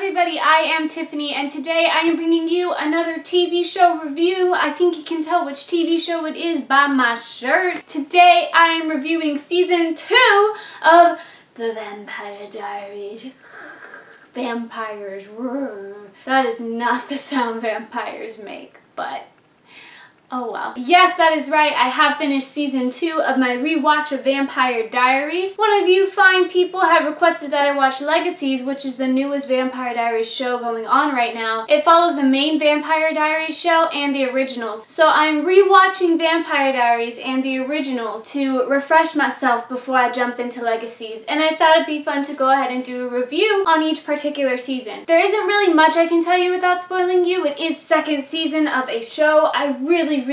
everybody, I am Tiffany and today I am bringing you another TV show review. I think you can tell which TV show it is by my shirt. Today I am reviewing season 2 of The Vampire Diaries. Vampires. That is not the sound vampires make, but oh well. Yes, that is right. I have finished season 2 of my rewatch of Vampire Diaries. One of you fine people have requested that I watch Legacies, which is the newest Vampire Diaries show going on right now. It follows the main Vampire Diaries show and the originals. So I'm rewatching Vampire Diaries and the originals to refresh myself before I jump into Legacies. And I thought it'd be fun to go ahead and do a review on each particular season. There isn't really much I can tell you without spoiling you. It is second season of a show. I really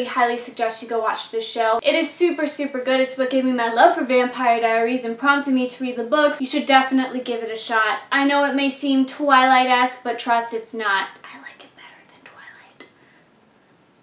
highly suggest you go watch this show. It is super good. It's what gave me my love for Vampire Diaries and prompted me to read the books. You should definitely give it a shot. I know it may seem Twilight-esque, but trust, it's not. I like it better than Twilight.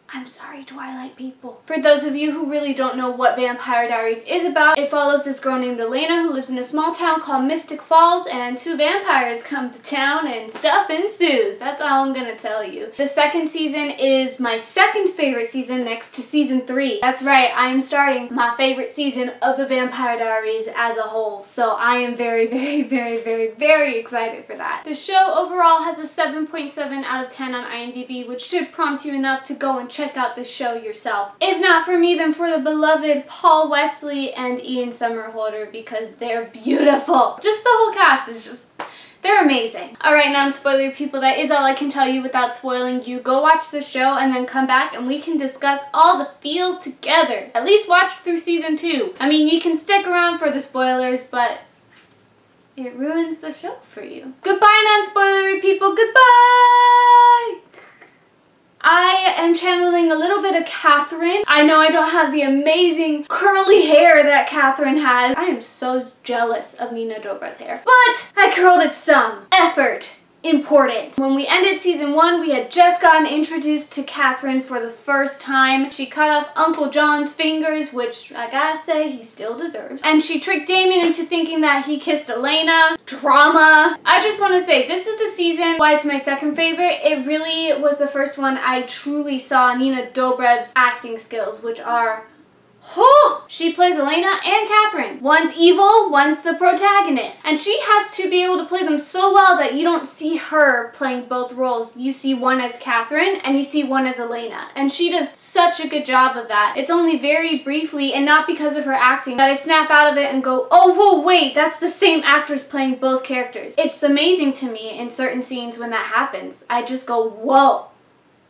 I'm sorry, Twilight people. For those of you who really don't know what Vampire Diaries is about, it follows this girl named Elena who lives in a small town called Mystic Falls, and 2 vampires come to town and stuff ensues. That's all I'm gonna tell you. The second season is my second favorite season next to season 3. That's right, I am starting my favorite season of the Vampire Diaries as a whole, so I am very excited for that. The show overall has a 7.7 out of 10 on IMDb, which should prompt you enough to go and check out the show yourself. If not for me, then for the beloved Paul Wesley and Ian Somerhalder, because they're beautiful. Just the whole cast is just, they're amazing. Alright, non-spoiler people, that is all I can tell you without spoiling you. Go watch the show and then come back and we can discuss all the feels together. At least watch through season 2. I mean, you can stick around for the spoilers, but it ruins the show for you. Goodbye, non-spoilery people. Goodbye! I am channeling a little bit of Catherine. I know I don't have the amazing curly hair that Catherine has. I am so jealous of Nina Dobrev's hair. But I curled it some. Effort. Important. When we ended season 1, we had just gotten introduced to Catherine for the first time. She cut off Uncle John's fingers, which I gotta say he still deserves. And she tricked Damon into thinking that he kissed Elena. Drama. I just want to say, this is the season why it's my second favorite. It really was the first one I truly saw Nina Dobrev's acting skills, which are she plays Elena and Catherine. One's evil, one's the protagonist. And she has to be able to play them so well that you don't see her playing both roles. You see one as Catherine and you see one as Elena. And she does such a good job of that. It's only very briefly, and not because of her acting, that I snap out of it and go, oh, whoa, wait, that's the same actress playing both characters. It's amazing to me in certain scenes when that happens. I just go, whoa.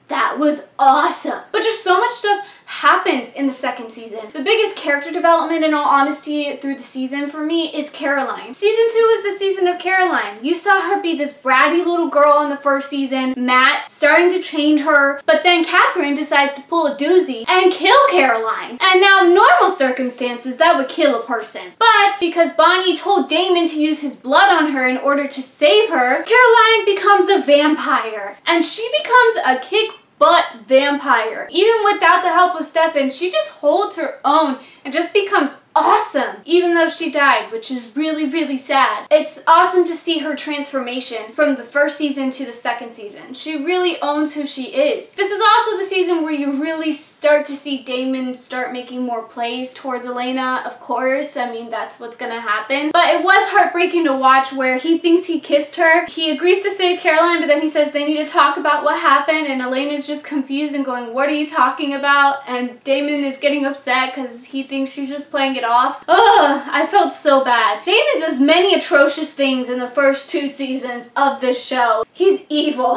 That was awesome. But just so much stuff happens in the second season. The biggest character development, in all honesty, through the season for me is Caroline. Season 2 is the season of Caroline. You saw her be this bratty little girl in the first season, Matt starting to change her, but then Catherine decides to pull a doozy and kill Caroline. And now, normal circumstances, that would kill a person. But because Bonnie told Damon to use his blood on her in order to save her, Caroline becomes a vampire. And she becomes a kick-butt vampire. Even without the help of Stefan, she just holds her own and just becomes awesome, even though she died, which is really sad. It's awesome to see her transformation from the first season to the second season. She really owns who she is. This is also the season where you really start to see Damon start making more plays towards Elena, of course. I mean, that's what's gonna happen. But it was heartbreaking to watch where he thinks he kissed her. He agrees to save Caroline, but then he says they need to talk about what happened, and Elena's just confused and going, what are you talking about? And Damon is getting upset because he thinks she's just playing it off. Ugh, I felt so bad. Damon does many atrocious things in the first 2 seasons of this show. He's evil.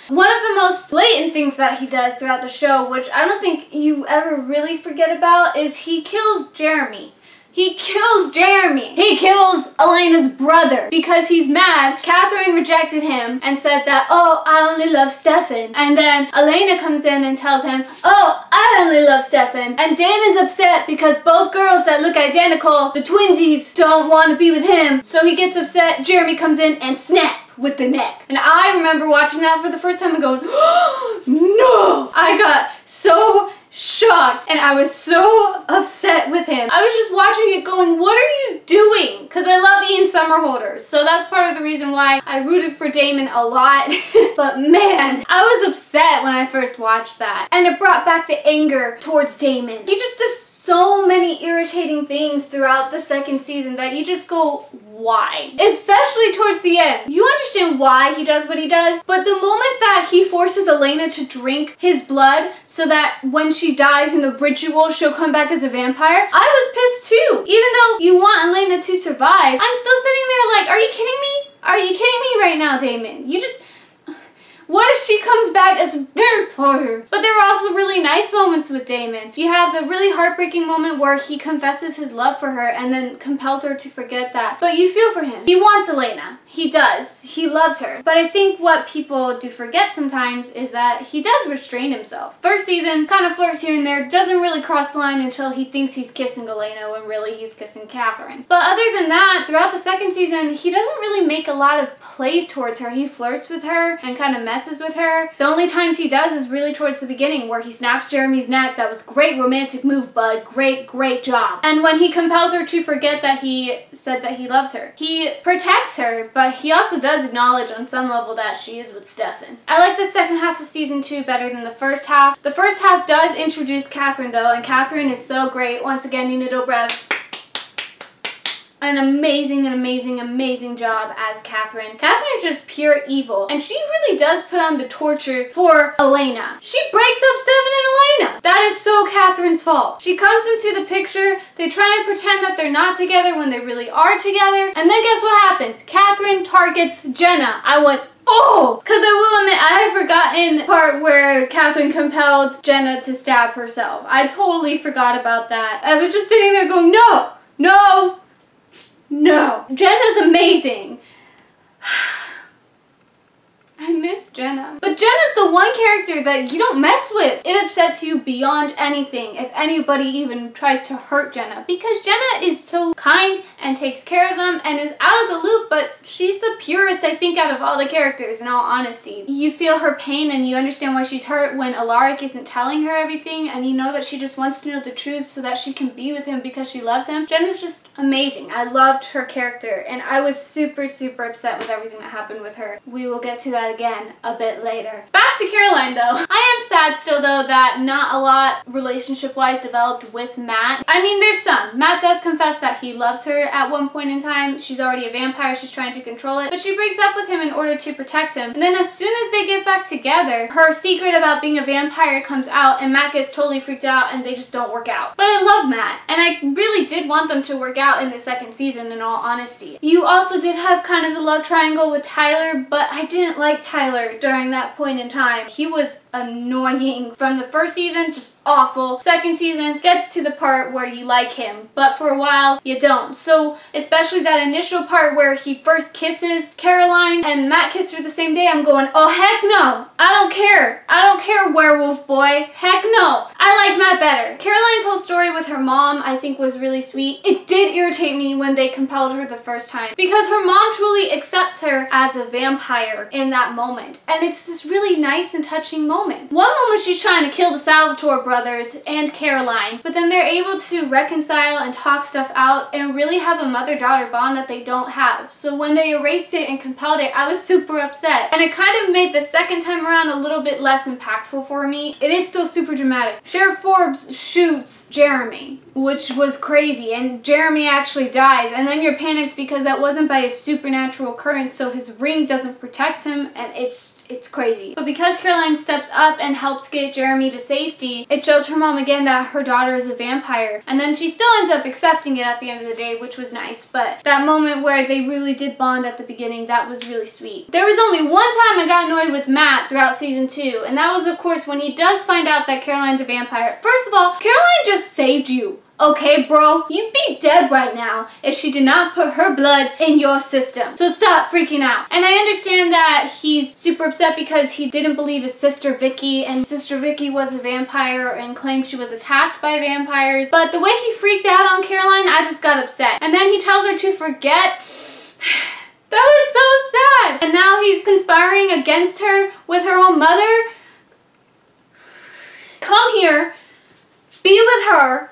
One of the most blatant things that he does throughout the show, which I don't think you ever really forget about, is he kills Jeremy. He kills Jeremy. He kills Elena's brother because he's mad. Catherine rejected him and said that, oh, I only love Stefan. And then Elena comes in and tells him, oh, I only love Stefan. And Damon's upset because both girls that look identical, the twinsies, don't want to be with him. So he gets upset. Jeremy comes in and snap with the neck. And I remember watching that for the first time and going, oh, no! I got so shocked and I was so upset with him. I was just watching it going, what are you doing? Because I love Ian Somerhalder, so that's part of the reason why I rooted for Damon a lot. But man, I was upset when I first watched that, and it brought back the anger towards Damon. He just does so many irritating things throughout the second season that you just go, why? Especially towards the end. You understand why he does what he does, but the moment that he forces Elena to drink his blood so that when she dies in the ritual, she'll come back as a vampire, I was pissed too. Even though you want Elena to survive, I'm still sitting there like, are you kidding me? Are you kidding me right now, Damon? You just... What if she comes back as a vampire? But there are also really nice moments with Damon. You have the really heartbreaking moment where he confesses his love for her and then compels her to forget that. But you feel for him. He wants Elena. He does. He loves her. But I think what people do forget sometimes is that he does restrain himself. First season, kind of flirts here and there, doesn't really cross the line until he thinks he's kissing Elena when really he's kissing Catherine. But other than that, throughout the second season, he doesn't really make a lot of plays towards her. He flirts with her and kind of messes with her. The only times he does is really towards the beginning where he snaps Jeremy's neck. That was great romantic move, bud. Great, great job. And when he compels her to forget that he said that he loves her. He protects her, but he also does acknowledge on some level that she is with Stefan. I like the second half of season 2 better than the first half. The first half does introduce Catherine though, and Catherine is so great. Once again, Nina Dobrev. An amazing job as Catherine. Catherine is just pure evil, and she really does put on the torture for Elena. She breaks up Stefan and Elena. That is so Catherine's fault. She comes into the picture, they try and pretend that they're not together when they really are together, and then guess what happens? Catherine targets Jenna. I went, oh! Because I will admit, I had forgotten the part where Catherine compelled Jenna to stab herself. I totally forgot about that. I was just sitting there going, no! No! No! Jenna's amazing! I miss Jenna. But Jenna's the one character that you don't mess with. It upsets you beyond anything if anybody even tries to hurt Jenna, because Jenna is so kind and takes care of them and is out of the loop, but she's the purest, I think, out of all the characters, in all honesty. You feel her pain and you understand why she's hurt when Alaric isn't telling her everything, and you know that she just wants to know the truth so that she can be with him because she loves him. Jenna's just amazing. I loved her character, and I was super upset with everything that happened with her. We will get to that again a bit later. Back to Caroline though. I am sad still though that not a lot relationship-wise developed with Matt. I mean, there's some. Matt does confess that he loves her at one point in time. She's already a vampire, she's trying to control it, but she breaks up with him in order to protect him. And then as soon as they get back together, her secret about being a vampire comes out and Matt gets totally freaked out and they just don't work out. But I love Matt, and I really did want them to work out in the second season, in all honesty. You also did have kind of the love triangle with Tyler, but I didn't like Tyler during that point in time. He was annoying from the first season, just awful. Second season gets to the part where you like him, but for a while you don't. So especially that initial part where he first kisses Caroline and Matt kissed her the same day, I'm going, oh heck no, I don't care. I don't care, werewolf boy, heck no. I like Matt better. Caroline's whole story with her mom I think was really sweet. It did irritate me when they compelled her the first time, because her mom truly accepts her as a vampire in that moment, and it's this really nice and touching moment. One moment she's trying to kill the Salvatore brothers and Caroline, but then they're able to reconcile and talk stuff out and really have a mother-daughter bond that they don't have. So when they erased it and compelled it, I was super upset. And it kind of made the second time around a little bit less impactful for me. It is still super dramatic. Sheriff Forbes shoots Jeremy, which was crazy, and Jeremy actually dies, and then you're panicked because that wasn't by a supernatural occurrence, so his ring doesn't protect him, and it's crazy. But because Caroline steps up and helps get Jeremy to safety, it shows her mom again that her daughter is a vampire, and then she still ends up accepting it at the end of the day, which was nice. But that moment where they really did bond at the beginning, that was really sweet. There was only one time I got annoyed with Matt throughout season 2, and that was of course when he does find out that Caroline's a vampire. First of all, Caroline just saved you. Okay, bro, you'd be dead right now if she did not put her blood in your system. So stop freaking out. And I understand that he's super upset because he didn't believe his sister Vicky, and sister Vicky was a vampire and claimed she was attacked by vampires. But the way he freaked out on Caroline, I just got upset. And then he tells her to forget. That was so sad. And now he's conspiring against her with her own mother. Come here. be with her.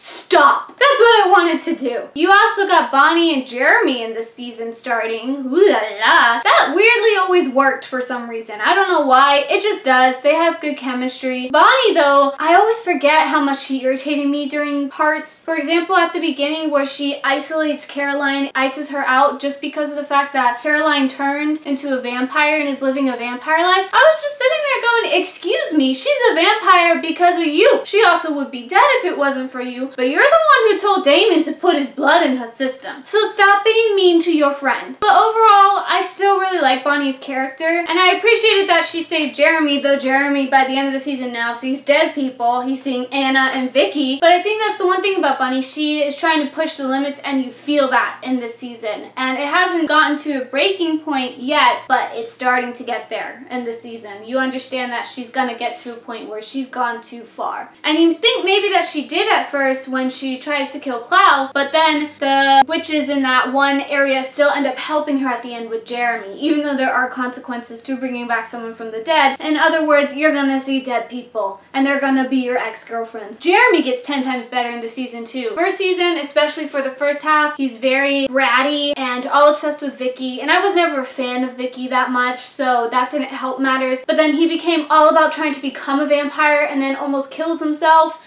Stop. That's what I wanted to do. You also got Bonnie and Jeremy in this season starting. Ooh la la. That weirdly always worked for some reason. I don't know why. It just does. They have good chemistry. Bonnie, though, I always forget how much she irritated me during parts. For example, at the beginning where she isolates Caroline, ices her out just because of the fact that Caroline turned into a vampire and is living a vampire life. I was just sitting there going, excuse me, she's a vampire because of you. She also would be dead if it wasn't for you. But you're the one who told Damon to put his blood in her system. So stop being mean to your friend. But overall, I still really like Bonnie's character. And I appreciated that she saved Jeremy, though Jeremy, by the end of the season now, sees dead people. He's seeing Anna and Vicky. But I think that's the one thing about Bonnie. She is trying to push the limits, and you feel that in this season. And it hasn't gotten to a breaking point yet, but it's starting to get there in this season. You understand that she's gonna get to a point where she's gone too far. And you think maybe that she did at first when she tries to kill Klaus, but then the witches in that one area still end up helping her at the end with Jeremy, even though there are consequences to bringing back someone from the dead. In other words, you're gonna see dead people, and they're gonna be your ex-girlfriends. Jeremy gets 10 times better in the season too. First season, especially for the first half, he's very bratty and all obsessed with Vicky, and I was never a fan of Vicky that much, so that didn't help matters. But then he became all about trying to become a vampire and then almost kills himself.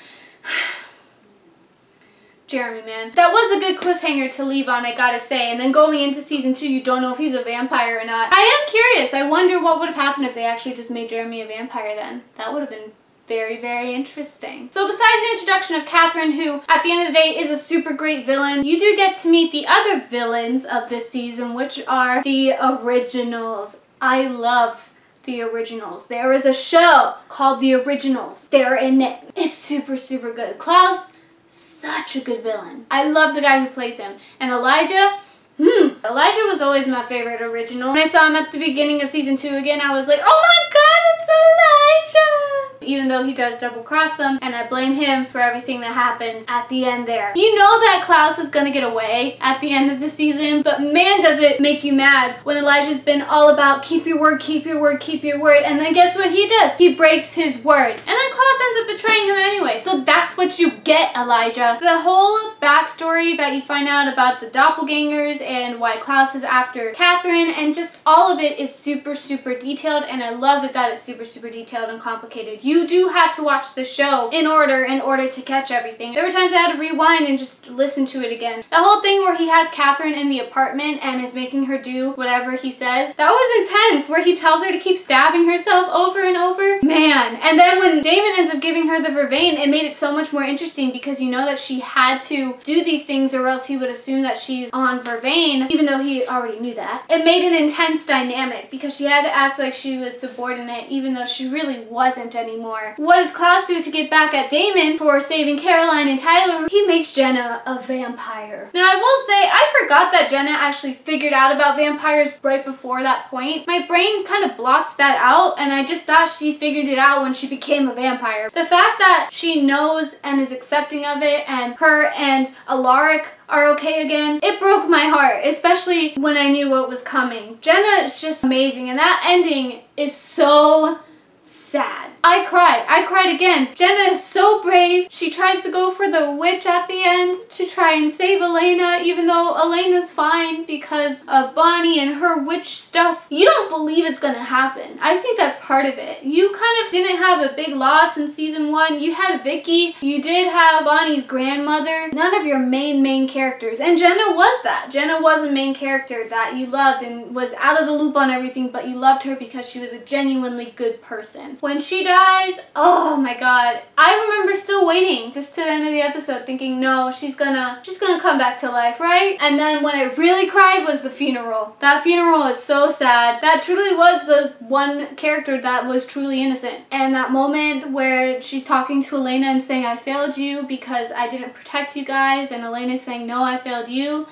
Jeremy, man. That was a good cliffhanger to leave on, I gotta say. And then going into season 2, you don't know if he's a vampire or not. I am curious. I wonder what would have happened if they actually just made Jeremy a vampire then. That would have been very, very interesting. So besides the introduction of Catherine, who at the end of the day is a super great villain, you do get to meet the other villains of this season, which are the originals. I love the originals. There is a show called The Originals. They're in it. It's super, super good. Klaus, such a good villain. I love the guy who plays him. And Elijah, Elijah was always my favorite original. When I saw him at the beginning of season 2 again, I was like, oh my god, it's Elijah! Even though he does double cross them, and I blame him for everything that happens at the end there. You know that Klaus is gonna get away at the end of the season, but man does it make you mad when Elijah's been all about keep your word, keep your word, keep your word, and then guess what he does? He breaks his word. And then Klaus ends up betraying him anyway, so that's what you get, Elijah. The whole backstory that you find out about the doppelgangers and why Klaus is after Catherine, and just all of it is super, super detailed, and I love that it's super, super detailed and complicated. You do have to watch the show in order to catch everything. There were times I had to rewind and just listen to it again. The whole thing where he has Catherine in the apartment and is making her do whatever he says, that was intense, where he tells her to keep stabbing herself over and over. Man. And then when Damon ends up giving her the vervain, it made it so much more interesting because you know that she had to do these things or else he would assume that she's on vervain, even though he already knew that. It made an intense dynamic because she had to act like she was subordinate even though she really wasn't anymore. What does Klaus do to get back at Damon for saving Caroline and Tyler? He makes Jenna a vampire. Now I will say, I forgot that Jenna actually figured out about vampires right before that point. My brain kind of blocked that out and I just thought she figured it out when she became a vampire. The fact that she knows and is accepting of it and her and Alaric are okay again, it broke my heart, especially when I knew what was coming. Jenna is just amazing and that ending is so sad. I cried again. Jenna is so brave. She tries to go for the witch at the end to try and save Elena, even though Elena's fine because of Bonnie and her witch stuff. You don't believe it's gonna happen. I think that's part of it. You kind of didn't have a big loss in season 1. You had Vicky. You did have Bonnie's grandmother. None of your main characters. And Jenna was that. Jenna was a main character that you loved and was out of the loop on everything, but you loved her because she was a genuinely good person. When she dies, oh my god. I remember still waiting just to the end of the episode thinking, no, she's gonna come back to life, right? And then when I really cried was the funeral. That funeral is so sad. That truly was the one character that was truly innocent. And that moment where she's talking to Elena and saying, I failed you because I didn't protect you guys, and Elena's saying, no, I failed you.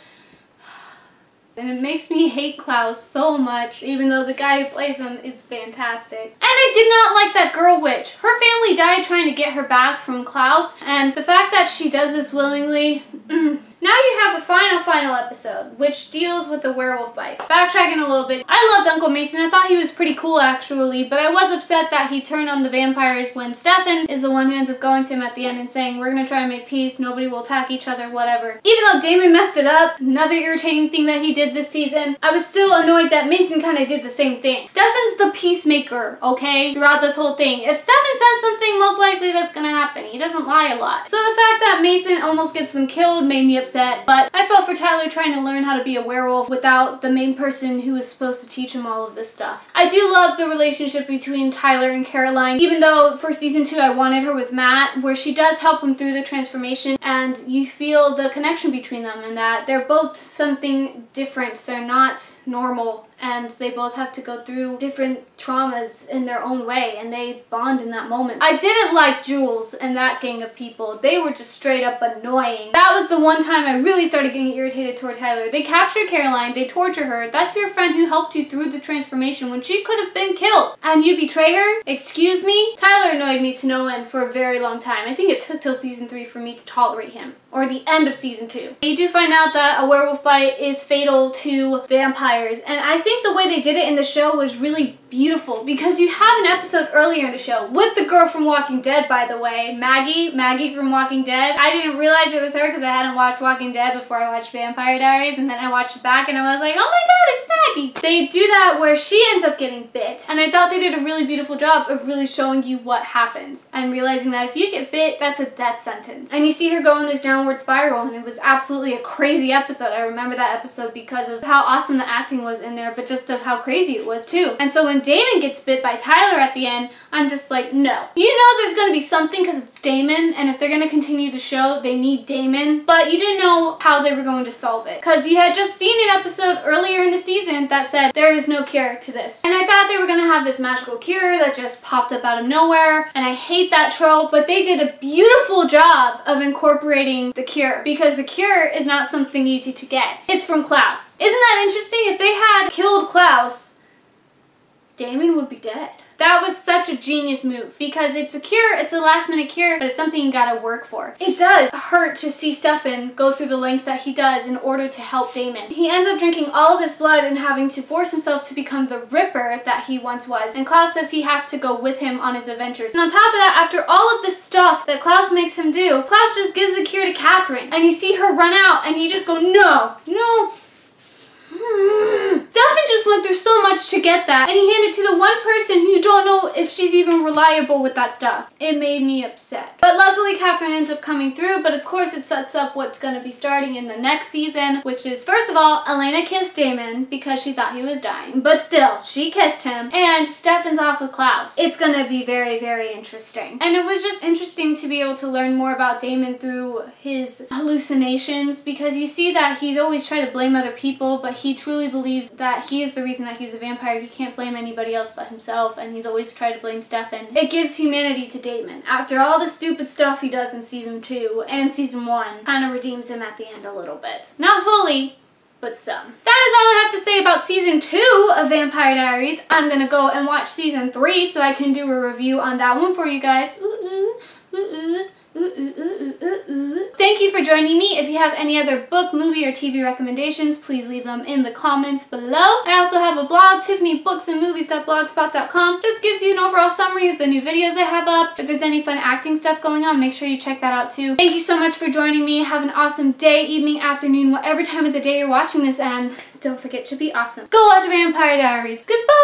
And it makes me hate Klaus so much, even though the guy who plays him is fantastic. And I did not like that girl witch. Her family died trying to get her back from Klaus, and the fact that she does this willingly, Now you have the final episode, which deals with the werewolf bite. Backtracking a little bit, I loved Uncle Mason. I thought he was pretty cool actually, but I was upset that he turned on the vampires when Stefan is the one who ends up going to him at the end and saying, we're gonna try and make peace, nobody will attack each other, whatever. Even though Damon messed it up, another irritating thing that he did this season, I was still annoyed that Mason kind of did the same thing. Stefan's the peacemaker, okay, throughout this whole thing. If Stefan says something, most likely that's gonna happen. He doesn't lie a lot. So the fact that Mason almost gets them killed made me upset, but I felt for Tyler trying to learn how to be a werewolf without the main person who was supposed to teach him all of this stuff. I do love the relationship between Tyler and Caroline, even though for season 2 I wanted her with Matt, where she does help him through the transformation and you feel the connection between them and that they're both something different. They're not normal and they both have to go through different traumas in their own way and they bond in that moment. I didn't like Jules and that gang of people. They were just straight up annoying. That was the one time I really started getting irritated toward Tyler. They captured Caroline, they torture her. That's your friend who helped you through the transformation when she could have been killed. And you betray her? Excuse me? Tyler annoyed me to no end for a very long time. I think it took till season 3 for me to tolerate him. Or the end of season 2. You do find out that a werewolf bite is fatal to vampires, and I think the way they did it in the show was really beautiful because you have an episode earlier in the show with the girl from Walking Dead, by the way, Maggie from Walking Dead. I didn't realize it was her because I hadn't watched Walking Dead before I watched Vampire Diaries, and then I watched it back and I was like, oh my god, it's Maggie. They do that where she ends up getting bit, and I thought they did a really beautiful job of really showing you what happens and realizing that if you get bit, that's a death sentence. And you see her go in this downward spiral, and it was absolutely a crazy episode. I remember that episode because of how awesome the acting was in there, but just of how crazy it was too. And so when Damon gets bit by Tyler at the end, I'm just like, no. You know there's gonna be something because it's Damon, and if they're gonna continue the show, they need Damon, but you didn't know how they were going to solve it because you had just seen an episode earlier in the season that said there is no cure to this. And I thought they were gonna have this magical cure that just popped up out of nowhere, and I hate that trope, but they did a beautiful job of incorporating the cure because the cure is not something easy to get. It's from Klaus. Isn't that interesting? If they had killed Klaus, Damon would be dead. That was such a genius move because it's a cure, it's a last minute cure, but it's something you gotta work for. It does hurt to see Stefan go through the lengths that he does in order to help Damon. He ends up drinking all of this blood and having to force himself to become the Ripper that he once was, and Klaus says he has to go with him on his adventures. And on top of that, after all of this stuff that Klaus makes him do, Klaus just gives the cure to Catherine, and you see her run out and you just go, no, no. Stefan just went through so much to get that, and he handed it to the one person who you don't know if she's even reliable with that stuff. It made me upset. But luckily Catherine ends up coming through, but of course it sets up what's going to be starting in the next season, which is, first of all, Elena kissed Damon because she thought he was dying, but still, she kissed him, and Stefan's off with Klaus. It's going to be very, very interesting. And it was just interesting to be able to learn more about Damon through his hallucinations, because you see that he's always trying to blame other people, but he truly believes that he is the reason that he's a vampire. He can't blame anybody else but himself, and he's always tried to blame Stefan. It gives humanity to Damon. After all the stupid stuff he does in season 2 and season 1, kind of redeems him at the end a little bit. Not fully, but some. That is all I have to say about season 2 of Vampire Diaries. I'm gonna go and watch season 3 so I can do a review on that one for you guys. Thank you for joining me. If you have any other book, movie, or TV recommendations, please leave them in the comments below. I also have a blog, tiffanybooksanmovies.blogspot.com. Just gives you an overall summary of the new videos I have up. If there's any fun acting stuff going on, make sure you check that out too. Thank you so much for joining me. Have an awesome day, evening, afternoon, whatever time of the day you're watching this, and don't forget to be awesome. Go watch Vampire Diaries. Goodbye!